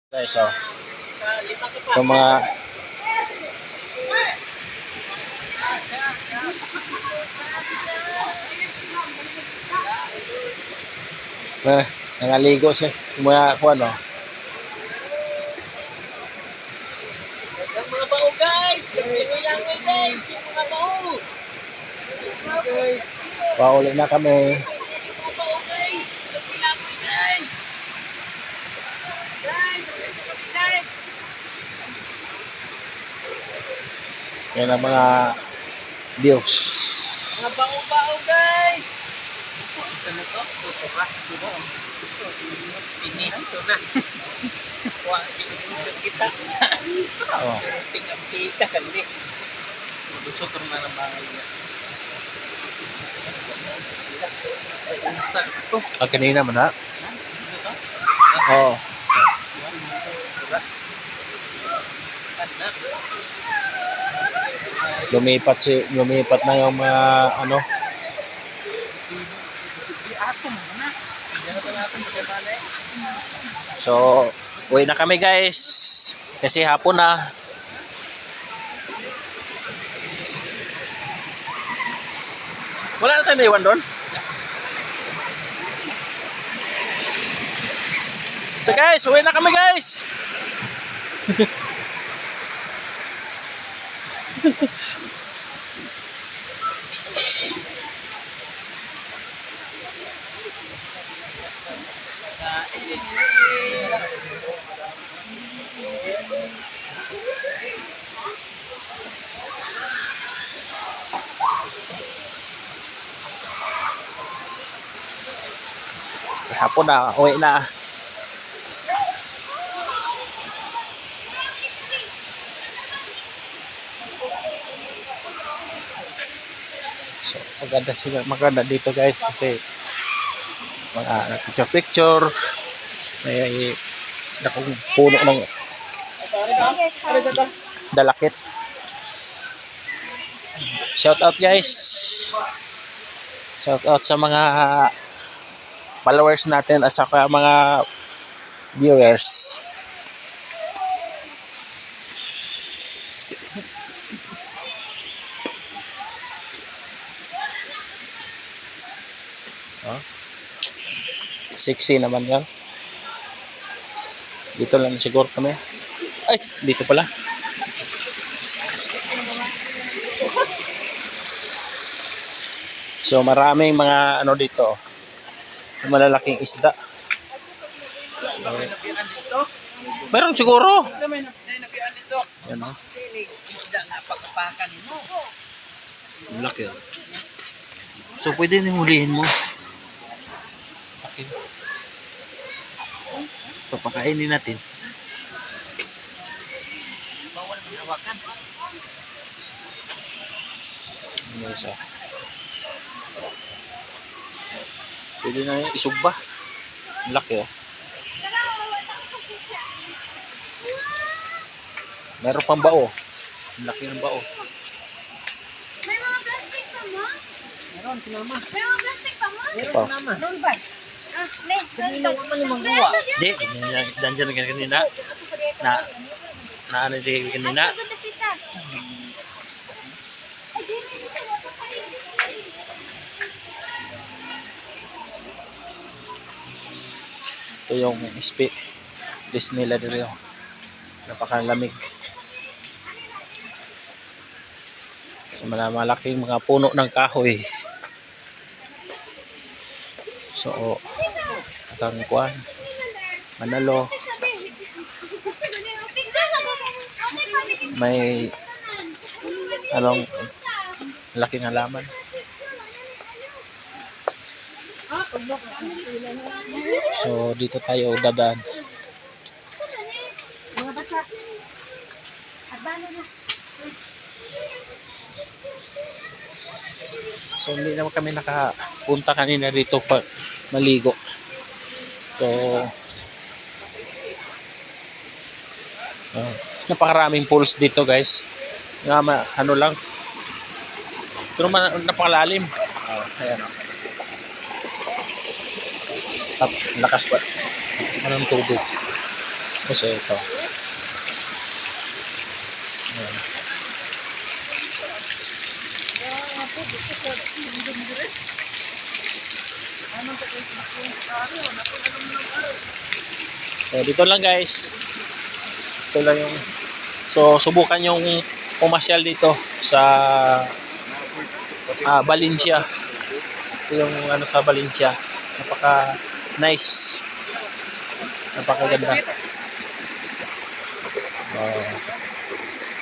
Guys, so itong mga nangaligo siya mga kuan no. Ang mga bao guys, nagpingoy lang guys, yung mga bao. Guys, Pauli na kami. mga bao guys, nagpilapoy guys. Guys, guys. Yan ang mga views. Mga bao guys. Ano to? Ito ba? Finish to na. Wah, kita. Oh. Tingnan kita kandi. Busog na ng bahay niya. Kanina man ha. Oh. Lumipat na yung mga ano. So, uwi na kami guys. Kasi hapon na. Wala na tayo naiwan doon. So guys, uwi na kami guys. Hapon na, uwi na. So, maganda dito guys kasi mga picture may dakong puno ng dalakit. Shout out guys. Shout out sa mga followers natin at saka mga viewers. Oh. Sexy naman yan. Dito lang siguro kami. Ay, dito pala. So maraming mga ano dito. Malalaking isda. So, meron siguro. Yan o. Malaki o. So pwede nang hulihin mo. Papakainin natin. Bawal manawakan. Ano isa? Pwede na yung isugba. Malaki o. Meron pang bao. Malaki ng bao. May mga plastic pa mo? Meron sinama. May mga plastic pa mo? Ito. Sinama. Doon ba? May. Kanina ko man yung mangguwa. Di, dandiyan na kanina. Na ano di kanina. Ang ganda pita. Ito yung Disney nila dito. Napakalamig. So malaking mga puno ng kahoy. So atang kuan manalo may anong laking halaman. So dito tayo dadaan. Mga basa. Abano na. So hindi naman kami nakapunta kanina dito pa maligo. So napakaraming pools dito guys. Ano lang. Pero napakalalim. Ayan o. Lakas pa. Anong tubig. Kasi ito. Ayan. So, dito lang guys. Ito lang yung so subukan yung pumasyal dito sa Valencia. Ito yung ano sa Valencia. Napaka nice. Napakaganda.